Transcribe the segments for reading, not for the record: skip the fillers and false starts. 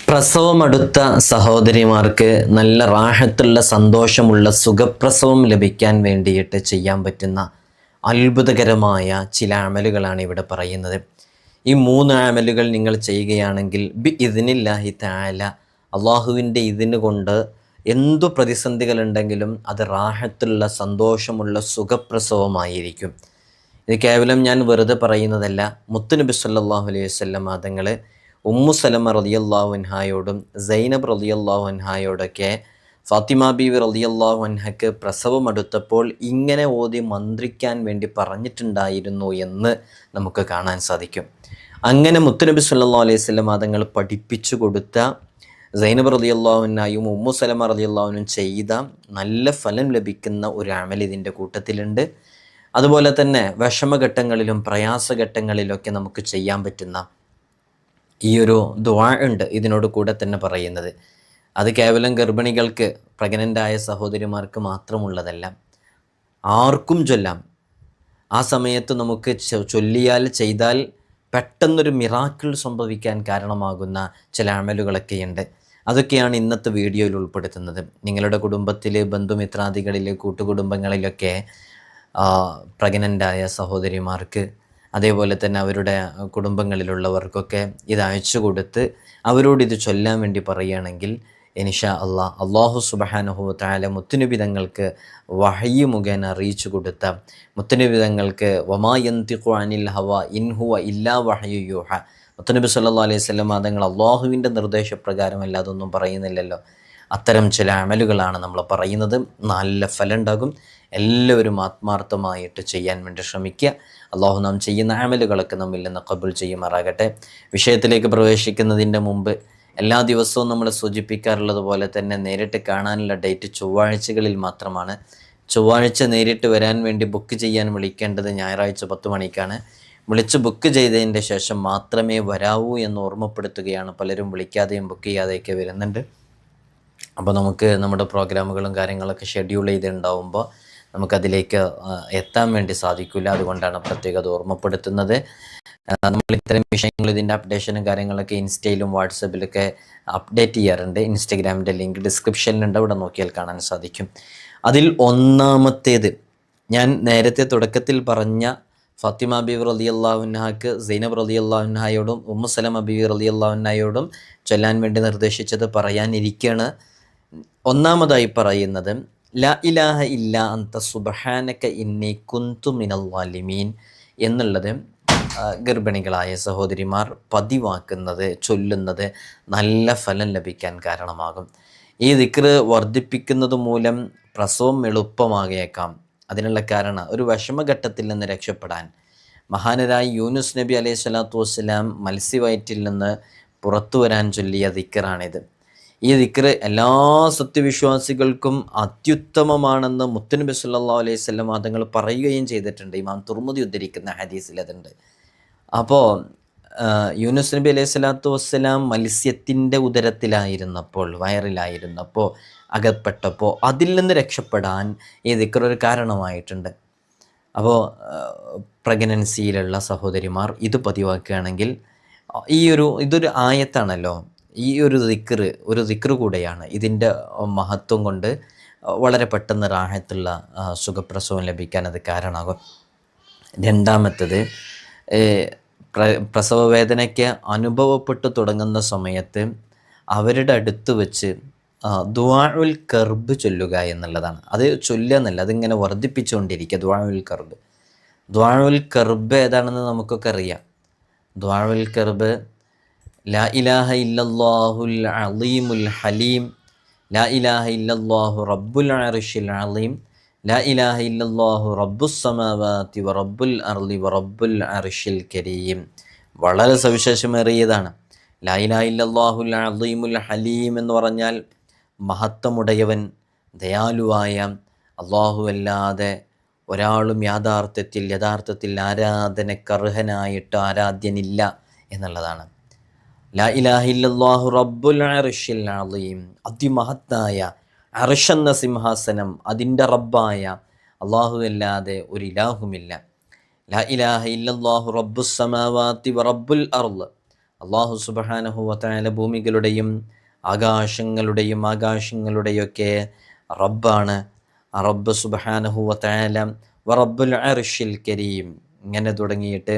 പ്രസവമടുത്ത സഹോദരിമാർക്ക് നല്ല റാഹത്തുള്ള സന്തോഷമുള്ള സുഖപ്രസവം ലഭിക്കാൻ വേണ്ടിയിട്ട് ചെയ്യാൻ പറ്റുന്ന അത്ഭുതകരമായ ചില അമലുകളാണ് ഇവിടെ പറയുന്നത്. ഈ 3 അമലുകൾ നിങ്ങൾ ചെയ്യുകയാണെങ്കിൽ ബി ഇദ്നില്ലാഹി തആല, അള്ളാഹുവിൻ്റെ ഇതിന് കൊണ്ട് എന്തു പ്രതിസന്ധികളുണ്ടെങ്കിലും അത് റാഹത്തുള്ള സന്തോഷമുള്ള സുഖപ്രസവമായിരിക്കും. ഇത് കേവലം ഞാൻ വെറുതെ പറയുന്നതല്ല. മുത്തുനബി സല്ലല്ലാഹു അലൈഹി വസല്ലം തങ്ങൾ ഉമ്മു സലമ റളിയല്ലാഹു അൻഹായോടും സൈനബ് റളിയല്ലാഹു അൻഹായോടൊക്കെ ഫാത്തിമ ബീവി റളിയല്ലാഹു അൻഹയ്ക്ക് പ്രസവമടുത്തപ്പോൾ ഇങ്ങനെ ഓതി മന്ത്രിക്കാൻ വേണ്ടി പറഞ്ഞിട്ടുണ്ടായിരുന്നു എന്ന് നമുക്ക് കാണാൻ സാധിക്കും. അങ്ങനെ മുത്തുനബി സല്ലല്ലാഹു അലൈഹി വസല്ലം തങ്ങൾ പഠിപ്പിച്ചു കൊടുത്ത സൈനബ് റളിയല്ലാഹു അൻഹയും ഉമ്മു സലമ റളിയല്ലാഹു അൻഹയും ചെയ്ത നല്ല ഫലം ലഭിക്കുന്ന ഒരു അമൽ ഇതിൻ്റെ കൂട്ടത്തിലുണ്ട്. അതുപോലെ തന്നെ വിഷമഘട്ടങ്ങളിലും പ്രയാസഘട്ടങ്ങളിലൊക്കെ നമുക്ക് ചെയ്യാൻ പറ്റുന്ന ഈ ഒരു ദുആ ഉണ്ട് ഇതിനോട് കൂടെ തന്നെ പറയുന്നത്. അത് കേവലം ഗർഭിണികൾക്ക്, പ്രഗ്നൻ്റായ സഹോദരിമാർക്ക് മാത്രമുള്ളതല്ല, ആർക്കും ചൊല്ലാം. ആ സമയത്ത് നമുക്ക് ചൊല്ലിയാൽ ചെയ്താൽ പെട്ടെന്നൊരു മിറാക്കിൾ സംഭവിക്കാൻ കാരണമാകുന്ന ചില അമലുകളൊക്കെയുണ്ട്. അതൊക്കെയാണ് ഇന്നത്തെ വീഡിയോയിൽ ഉൾപ്പെടുത്തുന്നത്. നിങ്ങളുടെ കുടുംബത്തിൽ, ബന്ധുമിത്രാദികളിൽ, കൂട്ടുകുടുംബങ്ങളിലൊക്കെ പ്രഗ്നൻ്റായ സഹോദരിമാർക്ക്, അതേപോലെ തന്നെ അവരുടെ കുടുംബങ്ങളിലുള്ളവർക്കൊക്കെ ഇത് അയച്ചു കൊടുത്ത് അവരോട് ഇത് ചൊല്ലാൻ വേണ്ടി പറയുകയാണെങ്കിൽ ഇൻഷാ അല്ലാഹു സുബ്ഹാനഹു വ തആല മുത്തുനബി തങ്ങൾക്ക് വഹയ്യ് മുഖേന അറിയിച്ചു കൊടുത്ത, മുത്തുനബി തങ്ങൾക്ക് വമാ യന്തിഖു അനിൽ ഹവ ഇൻ ഹുവ ഇല്ലാ വഹയ്യു യൂഹ, മുത്തുനബി സല്ലല്ലാഹു അലൈഹി വസല്ലം തങ്ങൾ അള്ളാഹുവിൻ്റെ നിർദ്ദേശപ്രകാരം അല്ലാതൊന്നും പറയുന്നില്ലല്ലോ. അത്തരം ചില അമലുകളാണ് നമ്മൾ പറയുന്നത്. നല്ല ഫലം ഉണ്ടാകും. എല്ലാവരും ആത്മാർത്ഥമായിട്ട് ചെയ്യാൻ വേണ്ടി ശ്രമിക്കുക. അള്ളാഹു നാം ചെയ്യുന്ന അമലുകളൊക്കെ നമ്മിൽ നിന്ന് ഖബൂൽ ചെയ്യുമാറാകട്ടെ. വിഷയത്തിലേക്ക് പ്രവേശിക്കുന്നതിൻ്റെ മുമ്പ് എല്ലാ ദിവസവും നമ്മൾ സൂചിപ്പിക്കാറുള്ളത് പോലെ തന്നെ നേരിട്ട് കാണാനുള്ള ഡേറ്റ് ചൊവ്വാഴ്ചകളിൽ മാത്രമാണ്. ചൊവ്വാഴ്ച നേരിട്ട് വരാൻ വേണ്ടി ബുക്ക് ചെയ്യാൻ വിളിക്കേണ്ടത് ഞായറാഴ്ച 10 മണിക്കാണ്. വിളിച്ച് ബുക്ക് ചെയ്തതിൻ്റെ ശേഷം മാത്രമേ വരാവൂ എന്ന് ഓർമ്മപ്പെടുത്തുകയാണ്. പലരും വിളിക്കാതെയും ബുക്ക് ചെയ്യാതെയൊക്കെ വരുന്നുണ്ട്. അപ്പോൾ നമുക്ക് നമ്മുടെ പ്രോഗ്രാമുകളും കാര്യങ്ങളൊക്കെ ഷെഡ്യൂൾ ചെയ്തിട്ടുണ്ടാവുമ്പോൾ നമുക്കതിലേക്ക് എത്താൻ വേണ്ടി സാധിക്കില്ല. അതുകൊണ്ടാണ് പ്രത്യേകത ഓർമ്മപ്പെടുത്തുന്നത്. നമ്മൾ ഇത്തരം വിഷയങ്ങൾ, ഇതിൻ്റെ അപ്ഡേഷനും കാര്യങ്ങളൊക്കെ ഇൻസ്റ്റയിലും വാട്സപ്പിലൊക്കെ അപ്ഡേറ്റ് ചെയ്യാറുണ്ട്. ഇൻസ്റ്റഗ്രാമിൻ്റെ ലിങ്ക് ഡിസ്ക്രിപ്ഷനിലുണ്ട്, അവിടെ നോക്കിയാൽ കാണാൻ സാധിക്കും. അതിൽ ഒന്നാമത്തേത് ഞാൻ നേരത്തെ തുടക്കത്തിൽ പറഞ്ഞ ഫാത്തിമ ബീവി റളിയല്ലാഹു അൻഹാക്ക് സൈനബ് റളിയല്ലാഹു അൻഹായോടും ഉമ്മു സലമ ബീവി റളിയല്ലാഹു അൻഹായോടും ചൊല്ലാൻ വേണ്ടി നിർദ്ദേശിച്ചത് പറയാനിരിക്കുകയാണ്. ഒന്നാമതായി പറയുന്നത് ലാ ഇലാഹ ഇല്ലാ അന്ത സുബ്ഹാനക ഇന്നി കുന്തു മിനൽ ളാലിമീൻ എന്നുള്ളത് ഗർഭിണികളായ സഹോദരിമാർ പതിവാക്കുന്നത്, ചൊല്ലുന്നത് നല്ല ഫലം ലഭിക്കാൻ കാരണമാകും. ഈ ദിക്ർ വർദ്ധിപ്പിക്കുന്നത് മൂലം പ്രസവം എളുപ്പമാകേക്കാം. അതിനുള്ള കാരണം ഒരു വിഷമഘട്ടത്തിൽ നിന്ന് രക്ഷപ്പെടാൻ മഹാനരായ യൂനുസ് നബി അലൈഹി സ്വലാത്തു വസ്സലാം മത്സ്യവയറ്റിൽ നിന്ന് പുറത്തു വരാൻ ചൊല്ലിയ ദിക്റാണിത്. ഈ ദിക്ർ എല്ലാ സത്യവിശ്വാസികൾക്കും അത്യുത്തമമാണെന്ന് മുത്തുനബി സല്ലല്ലാഹു അലൈഹി വസല്ലം തങ്ങൾ പറയുകയും ചെയ്തിട്ടുണ്ട്. ഇമാം തുർമുദി ഉദ്ധരിക്കുന്ന ഹദീസിൽ അതുണ്ട്. അപ്പോൾ യൂനുസ് നബി അലൈഹി സ്വലാത്തു വസ്സലാം മത്സ്യത്തിൻ്റെ ഉദരത്തിലായിരുന്നപ്പോൾ, വയറിലായിരുന്നപ്പോൾ, അകപ്പെട്ടപ്പോൾ അതിൽ നിന്ന് രക്ഷപ്പെടാൻ ഈ ദിക്ർ ഒരു കാരണമായിട്ടുണ്ട്. അപ്പോൾ പ്രഗ്നൻസിയിലുള്ള സഹോദരിമാർ ഇത് പതിവാക്കുകയാണെങ്കിൽ ഇതൊരു ആയത്താണല്ലോ. ഈ ഒരു ദിക്ർ കൂടെയാണ്. ഇതിൻ്റെ മഹത്വം കൊണ്ട് വളരെ പെട്ടെന്ന് റാഹത്തുള്ള സുഖപ്രസവം ലഭിക്കാൻ അത് കാരണമാകും. രണ്ടാമത്തത്, പ്രസവ വേദനയ്ക്ക് അനുഭവപ്പെട്ടു തുടങ്ങുന്ന സമയത്ത് അവരുടെ അടുത്ത് വെച്ച് ദുആഉൽ കർബ് ചൊല്ലുക എന്നുള്ളതാണ്. അത് ചൊല്ലുക എന്നല്ല, അതിങ്ങനെ വർദ്ധിപ്പിച്ചുകൊണ്ടിരിക്കുക. ദുആഉൽ കർബ് ഏതാണെന്ന് നമുക്കൊക്കെ അറിയാം. ദുആഉൽ കർബ് ലാ ഇലാഹ ഇല്ലല്ലാഹുൽ അളീമുൽ ഹലീം, ലാ ഇലാഹ ഇല്ലല്ലാഹു റബ്ബുൽ അർശിൽ അളീം, ലാ ഇലാഹ ഇല്ലല്ലാഹു റബ്ബുസ് സമാവാതി വ റബ്ബുൽ അർളി വ റബ്ബുൽ അർശിൽ കരീം. വളരെ സവിശേഷമേറിയതാണ്. ലാ ഇലാഹ ഇല്ലല്ലാഹുൽ അളീമുൽ ഹലീം എന്ന് പറഞ്ഞാൽ മഹത്വമുടയവൻ, ദയാലുവായ അള്ളാഹു അല്ലാതെ ഒരാളും യഥാർത്ഥത്തിൽ ആരാധനക്കർഹനായിട്ട് ആരാധ്യനില്ല എന്നുള്ളതാണ്. ലാ ഇലാഹ ഇല്ലല്ലാഹു റബ്ബുൽ അർശിൽ അളീം, അതിമഹത്തായ അർശ് എന്ന സിംഹാസനം, അതിൻ്റെ റബ്ബായ അള്ളാഹു അല്ലാതെ ഒരു ഇലാഹുമില്ല. ലാ ഇലാഹ ഇല്ലല്ലാഹു റബ്ബുസ് സമാവാതി വ റബ്ബുൽ അർള്, അള്ളാഹു സുബ്ഹാനഹു വ തആല ഭൂമികളുടെയും ആകാശങ്ങളുടെയൊക്കെ റബ്ബാണ്. റബ്ബ് സുബ്ഹാനഹു വ തആല വ റബ്ബുൽ അർശിൽ കരീം, ഇങ്ങനെ തുടങ്ങിയിട്ട്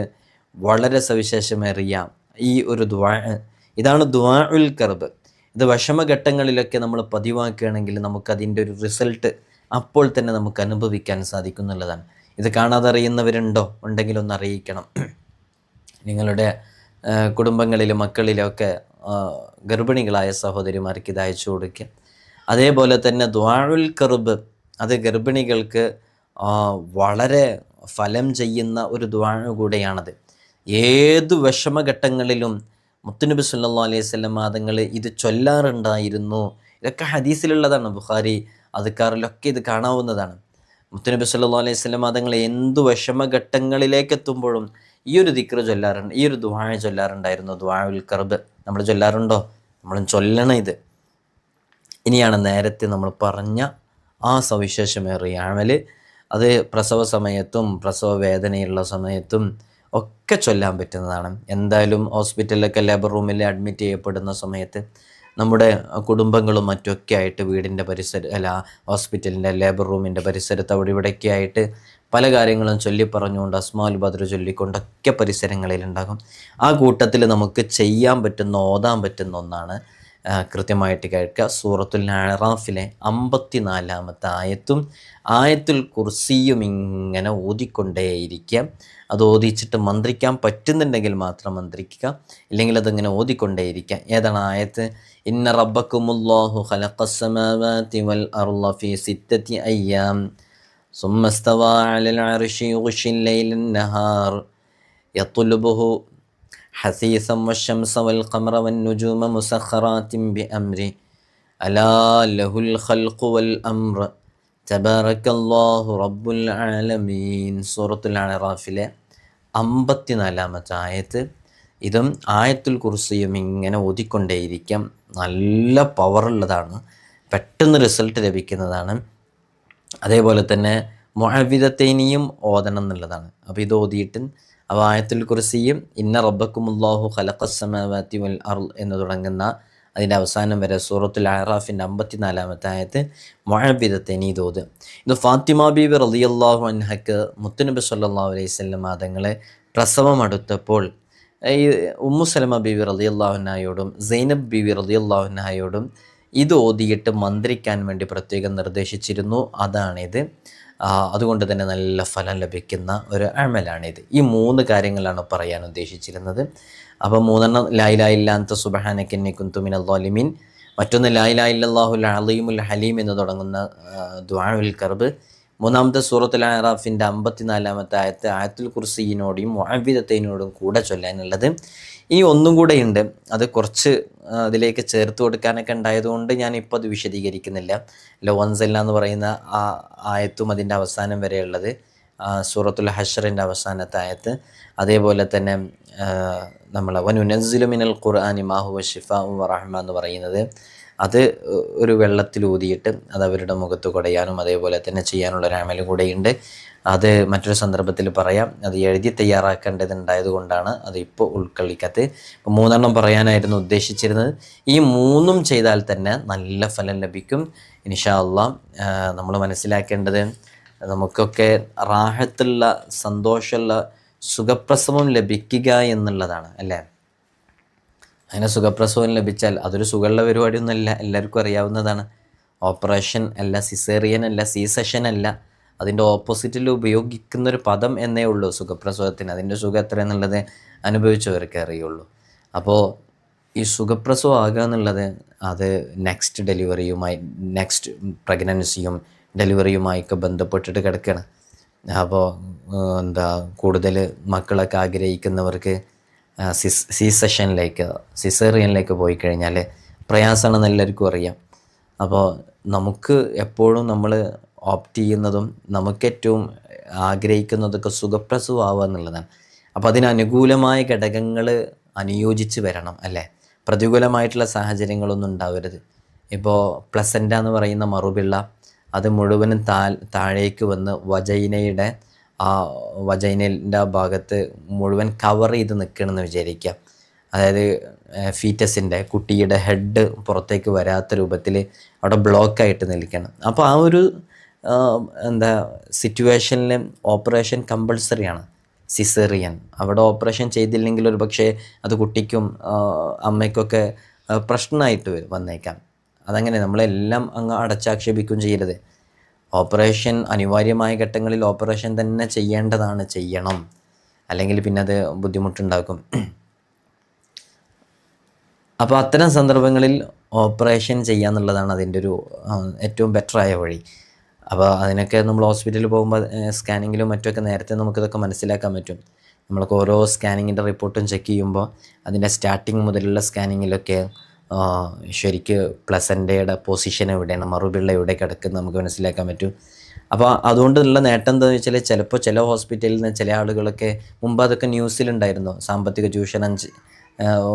വളരെ സവിശേഷമേറിയ ഈ ഒരു ദുആ, ഇതാണ് ദുആഉൽ കർബ്. ഇത് വിഷമഘട്ടങ്ങളിലൊക്കെ നമ്മൾ പതിവാക്കുകയാണെങ്കിൽ നമുക്കതിൻ്റെ ഒരു റിസൾട്ട് അപ്പോൾ തന്നെ നമുക്ക് അനുഭവിക്കാൻ സാധിക്കുന്നുള്ളതാണ്. ഇത് കാണാതെ അറിയുന്നവരുണ്ടോ? ഉണ്ടെങ്കിൽ ഒന്ന് അറിയിക്കണം. നിങ്ങളുടെ കുടുംബങ്ങളിലും മക്കളിലൊക്കെ ഗർഭിണികളായ സഹോദരിമാർക്ക് ഇത് അയച്ചു കൊടുക്കുക. അതേപോലെ തന്നെ ദുആഉൽ കർബ്, അത് ഗർഭിണികൾക്ക് വളരെ ഫലം ചെയ്യുന്ന ഒരു ദുആ കൂടെയാണത്. ഏതു വിഷമഘട്ടങ്ങളിലും മുത്തുനബി സല്ലല്ലാഹു അലൈഹി വസല്ലം തങ്ങൾ ഇത് ചൊല്ലാറുണ്ടായിരുന്നു. ഇതൊക്കെ ഹദീസിലുള്ളതാണ്. ബുഖാരി അദ്കാറിലൊക്കെ ഇത് കാണാവുന്നതാണ്. മുത്തുനബി സല്ലല്ലാഹു അലൈഹി വസല്ലം തങ്ങൾ എന്തു വിഷമഘട്ടങ്ങളിലേക്ക് എത്തുമ്പോഴും ഈ ഒരു ദിക്ർ ചൊല്ലാറുണ്ട്, ഈ ഒരു ദുആ ചൊല്ലാറുണ്ടായിരുന്നു, ദുആഉൽ കർബ്. നമ്മൾ ചൊല്ലാറുണ്ടോ? നമ്മളും ചൊല്ലണം ഇത്. ഇനിയാണ് നേരത്തെ നമ്മൾ പറഞ്ഞ ആ സവിശേഷമേറിയ അമൽ. അത് പ്രസവ സമയത്തും പ്രസവ വേദനയുള്ള സമയത്തും ഒക്കെ ചൊല്ലാൻ പറ്റുന്നതാണ്. എന്തായാലും ഹോസ്പിറ്റലിലൊക്കെ ലേബർ റൂമിൽ അഡ്മിറ്റ് ചെയ്യപ്പെടുന്ന സമയത്ത് നമ്മുടെ കുടുംബങ്ങളും മറ്റൊക്കെ ആയിട്ട് വീടിൻ്റെ ഹോസ്പിറ്റലിൻ്റെ ലേബർ റൂമിൻ്റെ പരിസരത്ത് അവിടെ ഇവിടെയൊക്കെ ആയിട്ട് പല കാര്യങ്ങളും ചൊല്ലിപ്പറഞ്ഞുകൊണ്ട് അസ്മാഉൽ ബദ്ർ ചൊല്ലിക്കൊണ്ടൊക്കെ പരിസരങ്ങളിലുണ്ടാകും. ആ കൂട്ടത്തിൽ നമുക്ക് ചെയ്യാൻ പറ്റുന്ന, ഓതാൻ പറ്റുന്ന ഒന്നാണ് കൃത്യമായിട്ട് കേൾക്കുക. സൂറത്തുൽ അഅറാഫിലെ 54-ാമത്തെ ആയത്തും ആയത്തുൽ കുർസിയും ഇങ്ങനെ ഓതിക്കൊണ്ടേയിരിക്കുക. അത് ഓതിച്ചിട്ട് മന്ത്രിക്കാൻ പറ്റുന്നുണ്ടെങ്കിൽ മാത്രം മന്ത്രിക്കുക, ഇല്ലെങ്കിൽ അതിങ്ങനെ ഓതിക്കൊണ്ടേയിരിക്കുക. ഏതാണ് ആയത്ത്? ഇന്ന റബ്ബക്കുമുല്ലാഹു ഖലഖസ് സമാവാതി വൽ അർള ഫീ സിത്തത്തി അയ്യാം സുമ്മ ഇസ്തവാ അലൽ അർശി യുഗ്ശിൽ ലൈലൻ നഹാർ യത്ലുബുഹു ഹസീസൻ വശംസ വൽ ഖമറ വൻ നുജൂമ മുസഖറാത്തിൻ ബിഅംരി അലാ ലഹുൽ ഖൽഖു വൽ അംർ തബാറക്കല്ലാഹു റബ്ബുൽ ആലമീൻ. സൂറത്തുൽ അഅറാഫിലെ 54-ാമത്തെ ആയത്ത്. ഇതും ആയത്തുൽ കുർസിയും ഇങ്ങനെ ഓതിക്കൊണ്ടേയിരിക്കാം. നല്ല പവറുള്ളതാണ്, പെട്ടെന്ന് റിസൾട്ട് ലഭിക്കുന്നതാണ്. അതേപോലെ തന്നെ മുഅവ്വിദത്തൈനിയും ഓതണം എന്നുള്ളതാണ്. അപ്പോൾ ഇത് ഓതിയിട്ട് അപ്പോൾ ആയത്തുൽ കുർസിയും ഇന്ന റബ്ബക്കുമുല്ലാഹു ഖലഖസ് സമാവാതി വൽ അർള് എന്ന് തുടങ്ങുന്ന അതിൻ്റെ അവസാനം വരെ സൂറത്തുൽ അഅറാഫിൻ്റെ 54-ാമത്തെ ആയത്ത് മുഅവ്വിദത്തൈനി ഓതുക. ഇത് ഫാത്തിമ ബീവി റളിയല്ലാഹു അൻഹക്ക് മുത്തുനബി സല്ലല്ലാഹു അലൈഹി വസല്ലം തങ്ങളെ പ്രസവം അടുത്തപ്പോൾ ഈ ഉമ്മു സലമ ബീവി റളിയല്ലാഹു അൻഹയോടും സൈനബ് ബീവി റളിയല്ലാഹു അൻഹയോടും ഇത് ഓതിയിട്ട് മന്ത്രിക്കാൻ വേണ്ടി പ്രത്യേകം നിർദ്ദേശിച്ചിരുന്നു. അതാണിത്. അതുകൊണ്ട് തന്നെ നല്ല ഫലം ലഭിക്കുന്ന ഒരു അമലാണിത്. ഈ 3 കാര്യങ്ങളാണ് പറയാൻ ഉദ്ദേശിച്ചിരുന്നത്. അപ്പോൾ 3 ലാ ഇലാഹ ഇല്ല അൻത സുബ്ഹാനക ഇന്നി കുന്തു മിനൽ ളാലിമീൻ, മറ്റൊന്ന് ലാ ഇലാഹ ഇല്ലല്ലാഹുൽ അലീമുൽ ഹലീം എന്ന് തുടങ്ങുന്ന ദുആഉൽ കർബ്, 3-ാമത്തെ സൂറത്തുൽ അഅറാഫിൻ്റെ 54-ാമത്തെ ആയത്ത് ആയത്തുൽ കുർസിയിനോടും മുഅവ്വിദത്തൈനോടും കൂടെ ചൊല്ലാനുള്ളത്. ഇനി ഒന്നും കൂടെ ഉണ്ട്, അത് കുറച്ച് അതിലേക്ക് ചേർത്ത് കൊടുക്കാനൊക്കെ ഉണ്ടായതുകൊണ്ട് ഞാനിപ്പോൾ അത് വിശദീകരിക്കുന്നില്ല. ലവൻസല്ല എന്ന് പറയുന്ന ആ ആയത്തും അതിൻ്റെ അവസാനം വരെയുള്ളത്, സൂറത്തുൽ ഹശ്റിൻ്റെ അവസാനത്തെ ആയത്ത്, അതേപോലെ തന്നെ നമ്മൾ വനുനസ്സിലു മിനൽ ഖുർആനി മാ ഹുവ ശിഫാഉ വറഹ്മ എന്ന് പറയുന്നത്, അത് ഒരു വെള്ളത്തിൽ ഊതിയിട്ട് അത് അവരുടെ മുഖത്ത് കുടയാനും അതേപോലെ തന്നെ ചെയ്യാനുള്ളൊരു അമലും കൂടെയുണ്ട്. അത് മറ്റൊരു സന്ദർഭത്തിൽ പറയാം. അത് എഴുതി തയ്യാറാക്കേണ്ടതുണ്ടായത് കൊണ്ടാണ് അത് ഇപ്പോൾ ഉൾക്കൊള്ളിക്കാത്തത്. ഇപ്പോൾ 3 പറയാനായിരുന്നു ഉദ്ദേശിച്ചിരുന്നത്. ഈ 3 ചെയ്താൽ തന്നെ നല്ല ഫലം ലഭിക്കും ഇൻഷാ അല്ലാഹ്. നമ്മൾ മനസ്സിലാക്കേണ്ടത് നമുക്കൊക്കെ റാഹത്തുള്ള, സന്തോഷമുള്ള സുഖപ്രസവം ലഭിക്കുക എന്നുള്ളതാണ്, അല്ലേ? അങ്ങനെ സുഖപ്രസവം ലഭിച്ചാൽ അതൊരു സുഖമുള്ള പരിപാടിയൊന്നുമല്ല, എല്ലാവർക്കും അറിയാവുന്നതാണ്. ഓപ്പറേഷൻ അല്ല, സിസേറിയൻ അല്ല, സി സെഷൻ അല്ല, അതിൻ്റെ ഓപ്പോസിറ്റിൽ ഉപയോഗിക്കുന്നൊരു പദം എന്നേ ഉള്ളൂ സുഖപ്രസവത്തിന്. അതിൻ്റെ സുഖം എത്ര എന്നുള്ളത് അനുഭവിച്ചവർക്ക് അറിയുള്ളൂ. അപ്പോൾ ഈ സുഖപ്രസവം ആകുക എന്നുള്ളത് അത് നെക്സ്റ്റ് പ്രഗ്നൻസിയും ഡെലിവറിയുമായൊക്കെ ബന്ധപ്പെട്ടിട്ട് കിടക്കുകയാണ്. അപ്പോൾ കൂടുതൽ മക്കളൊക്കെ ആഗ്രഹിക്കുന്നവർക്ക് സിസേറിയനിലേക്ക് പോയി കഴിഞ്ഞാൽ പ്രയാസമാണെന്ന് എല്ലാവർക്കും അറിയാം. അപ്പോൾ നമുക്ക് എപ്പോഴും നമ്മൾ ഓപ്റ്റ് ചെയ്യുന്നതും നമുക്കേറ്റവും ആഗ്രഹിക്കുന്നതൊക്കെ സുഖപ്രസവം ആവുക എന്നുള്ളതാണ്. അപ്പോൾ അതിനനുകൂലമായ ഘടകങ്ങൾ അനുയോജിച്ച് വരണം, അല്ലേ? പ്രതികൂലമായിട്ടുള്ള സാഹചര്യങ്ങളൊന്നും ഉണ്ടാവരുത്. ഇപ്പോൾ പ്ലസൻ്റ എന്ന് പറയുന്ന മറുപിള്ള അത് മുഴുവനും താഴേക്ക് വന്ന് വജൈനയുടെ ഭാഗത്ത് മുഴുവൻ കവർ ചെയ്ത് നിൽക്കണമെന്ന് വിചാരിക്കുക. അതായത് ഫീറ്റസിൻ്റെ കുട്ടിയുടെ ഹെഡ് പുറത്തേക്ക് വരാത്ത രൂപത്തിൽ അവിടെ ബ്ലോക്കായിട്ട് നിൽക്കണം. അപ്പോൾ ആ ഒരു എന്താ സിറ്റുവേഷനിൽ ഓപ്പറേഷൻ കമ്പൾസറിയാണ്, സിസേറിയൻ. അവിടെ ഓപ്പറേഷൻ ചെയ്തില്ലെങ്കിൽ ഒരു പക്ഷേ അത് കുട്ടിക്കും അമ്മയ്ക്കൊക്കെ പ്രശ്നമായിട്ട് വന്നേക്കാം. അതങ്ങനെ നമ്മളെല്ലാം അങ്ങ് അടച്ചാക്ഷേപിക്കുകയും ചെയ്യരുത്. ഓപ്പറേഷൻ അനിവാര്യമായ ഘട്ടങ്ങളിൽ ഓപ്പറേഷൻ തന്നെ ചെയ്യേണ്ടതാണ്, ചെയ്യണം, അല്ലെങ്കിൽ പിന്നെ അത് ബുദ്ധിമുട്ടുണ്ടാക്കും. അപ്പോൾ അത്തരം സന്ദർഭങ്ങളിൽ ഓപ്പറേഷൻ ചെയ്യാന്നുള്ളതാണ് അതിൻ്റെ ഒരു ഏറ്റവും ബെറ്ററായ വഴി. അപ്പോൾ അതിനൊക്കെ നമ്മൾ ഹോസ്പിറ്റലിൽ പോകുമ്പോൾ സ്കാനിങ്ങിലും മറ്റുമൊക്കെ നേരത്തെ നമുക്കിതൊക്കെ മനസ്സിലാക്കാൻ പറ്റും. നമ്മൾക്ക് ഓരോ സ്കാനിങ്ങിൻ്റെ റിപ്പോർട്ടും ചെക്ക് ചെയ്യുമ്പോൾ അതിൻ്റെ സ്റ്റാർട്ടിങ് മുതലുള്ള സ്കാനിങ്ങിലൊക്കെ ശരിക്ക് പ്ലസൻ്റയുടെ പൊസിഷൻ എവിടെയാണ്, മറുപിള്ള എവിടെ കിടക്കുന്നത് നമുക്ക് മനസ്സിലാക്കാൻ പറ്റും. അപ്പോൾ അതുകൊണ്ടുള്ള നേട്ടം എന്താണെന്ന് വെച്ചാൽ ചിലപ്പോൾ ചില ഹോസ്പിറ്റലിൽ നിന്ന് ചില ആളുകളൊക്കെ മുമ്പ് അതൊക്കെ ന്യൂസിലുണ്ടായിരുന്നു, സാമ്പത്തിക ചൂഷണം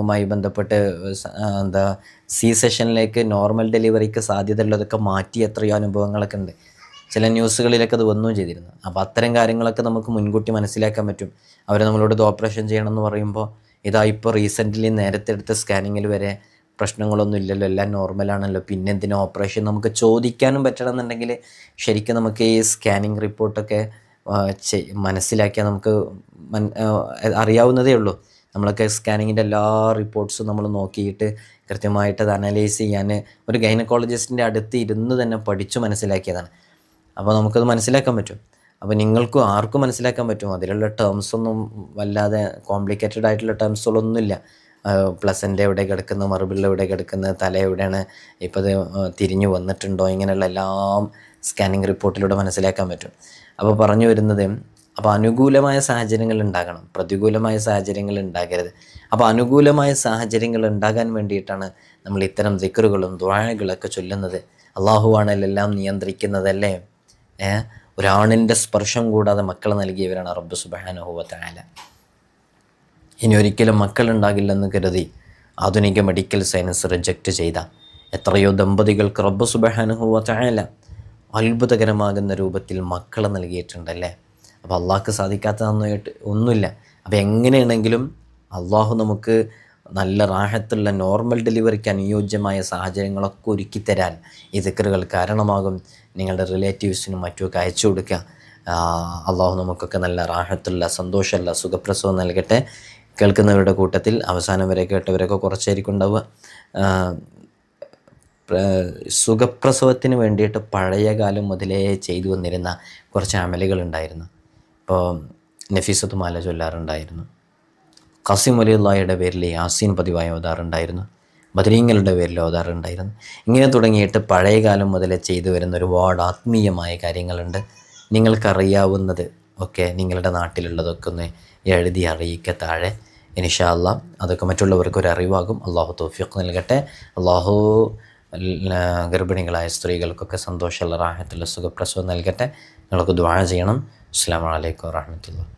മായി ബന്ധപ്പെട്ട് സി സെഷനിലേക്ക് നോർമൽ ഡെലിവറിക്ക് സാധ്യതയുള്ളതൊക്കെ മാറ്റി എത്രയോ അനുഭവങ്ങളൊക്കെ ഉണ്ട്. ചില ന്യൂസുകളിലൊക്കെ അത് വന്നും ചെയ്തിരുന്നു. അപ്പോൾ അത്തരം കാര്യങ്ങളൊക്കെ നമുക്ക് മുൻകൂട്ടി മനസ്സിലാക്കാൻ പറ്റും. അവർ നമ്മളോട് ഇത് ഓപ്പറേഷൻ ചെയ്യണമെന്ന് പറയുമ്പോൾ ഇപ്പോൾ റീസെൻ്റ്ലി നേരത്തെ എടുത്ത സ്കാനിങ്ങിൽ വരെ പ്രശ്നങ്ങളൊന്നും ഇല്ലല്ലോ, എല്ലാം നോർമലാണല്ലോ, പിന്നെ എന്തിനാ ഓപ്പറേഷൻ നമുക്ക് ചോദിക്കാനും പറ്റണമെന്നുണ്ടെങ്കിൽ ശരിക്കും നമുക്ക് ഈ സ്കാനിങ് റിപ്പോർട്ടൊക്കെ മനസ്സിലാക്കിയാൽ നമുക്ക് അറിയാവുന്നതേ ഉള്ളൂ. നമ്മളൊക്കെ സ്കാനിങ്ങിൻ്റെ എല്ലാ റിപ്പോർട്ട്സും നമ്മൾ നോക്കിയിട്ട് കൃത്യമായിട്ട് അത് അനലൈസ് ചെയ്യാൻ ഒരു ഗൈനക്കോളജിസ്റ്റിൻ്റെ അടുത്ത് ഇരുന്ന് തന്നെ പഠിച്ചു മനസ്സിലാക്കിയതാണ്. അപ്പോൾ നമുക്കത് മനസ്സിലാക്കാൻ പറ്റും. അപ്പോൾ നിങ്ങൾക്കും ആർക്കും മനസ്സിലാക്കാൻ പറ്റും. അതിലുള്ള ടേംസൊന്നും വല്ലാതെ കോംപ്ലിക്കേറ്റഡ് ആയിട്ടുള്ള ടേംസുകളൊന്നുമില്ല. പ്ലസൻ്റ് എവിടെ കിടക്കുന്നത്, മറുപിള്ള എവിടെ കിടക്കുന്നത്, തല എവിടെയാണ്, ഇപ്പോൾ അത് തിരിഞ്ഞു വന്നിട്ടുണ്ടോ, ഇങ്ങനെയുള്ള എല്ലാം സ്കാനിങ് റിപ്പോർട്ടിലൂടെ മനസ്സിലാക്കാൻ പറ്റും. അപ്പോൾ പറഞ്ഞു വരുന്നത്, അപ്പോൾ അനുകൂലമായ സാഹചര്യങ്ങൾ ഉണ്ടാകണം, പ്രതികൂലമായ സാഹചര്യങ്ങൾ ഉണ്ടാകരുത്. അപ്പോൾ അനുകൂലമായ സാഹചര്യങ്ങൾ ഉണ്ടാകാൻ വേണ്ടിയിട്ടാണ് നമ്മൾ ഇത്തരം ദിക്റുകളും ദുആകളൊക്കെ ചൊല്ലുന്നത്. അള്ളാഹുവാണല്ലോ എല്ലാം നിയന്ത്രിക്കുന്നതല്ലേ. ഒരാണിൻ്റെ സ്പർശം കൂടാതെ മക്കളെ നൽകിയവരാണ് റബ്ബ് സുബ്ഹാനഹു വ തആല. ഇനി ഒരിക്കലും മക്കളുണ്ടാകില്ലെന്ന് കരുതി ആധുനിക മെഡിക്കൽ സയൻസ് റിജക്റ്റ് ചെയ്ത എത്രയോ ദമ്പതികൾക്ക് റബ്ബ് സുബ്ഹാനഹു വ തആല അത്ഭുതകരമാകുന്ന രൂപത്തിൽ മക്കളെ നൽകിയിട്ടുണ്ടല്ലേ. അപ്പോൾ അള്ളാഹ്ക്ക് സാധിക്കാത്തതൊന്നായിട്ട് ഒന്നുമില്ല. അപ്പോൾ എങ്ങനെയാണെങ്കിലും അള്ളാഹു നമുക്ക് നല്ല റാഹത്തുള്ള നോർമൽ ഡെലിവറിക്ക് അനുയോജ്യമായ സാഹചര്യങ്ങളൊക്കെ ഒരുക്കിത്തരാൻ ഈ ദിക്റുകൾ കാരണമാകും. നിങ്ങളുടെ റിലേറ്റീവ്സിനും മറ്റുമൊക്കെ അയച്ചു കൊടുക്കുക. അള്ളാഹു നമുക്കൊക്കെ നല്ല റാഹത്തുള്ള സന്തോഷമുള്ള സുഖപ്രസവം നൽകട്ടെ. കേൾക്കുന്നവരുടെ കൂട്ടത്തിൽ അവസാനം വരെ കേട്ടവരൊക്കെ കുറച്ചായിരിക്കും ഉണ്ടാവുക. സുഖപ്രസവത്തിന് വേണ്ടിയിട്ട് പഴയ കാലം മുതലേ ചെയ്തു വന്നിരുന്ന കുറച്ച് അമലുകളുണ്ടായിരുന്നു. ഇപ്പോൾ നഫീസത്ത് മാല ചൊല്ലാറുണ്ടായിരുന്നു, ഖാസിം വലിയുള്ളാഹിയുടെ പേരിൽ യാസീൻ പതിവായി ഓതാറുണ്ടായിരുന്നു, ബദരീങ്ങളുടെ പേരിൽ ഓതാറുണ്ടായിരുന്നു. ഇങ്ങനെ തുടങ്ങിയിട്ട് പഴയ കാലം മുതലേ ചെയ്തു വരുന്ന ഒരുപാട് ആത്മീയമായ കാര്യങ്ങളുണ്ട്. നിങ്ങൾക്കറിയാവുന്നത് ഒക്കെ നിങ്ങളുടെ നാട്ടിലുള്ളതൊക്കെ ഒന്ന് എഴുതി അറിയിക്കുക താഴെ. ഇൻഷാ അല്ലാഹ് അതൊക്കെ മറ്റുള്ളവർക്കൊരു അറിവാകും. അള്ളാഹു തൗഫീഖ് നൽകട്ടെ. അള്ളാഹു ഗർഭിണികളായ സ്ത്രീകൾക്കൊക്കെ സന്തോഷമുള്ള റാഹത്തുള്ള സുഖപ്രസവം നൽകട്ടെ. നിങ്ങൾക്ക് ദുആ ചെയ്യണം. അസ്സലാമു അലൈക്കും വറഹ്മത്തുള്ളാഹി.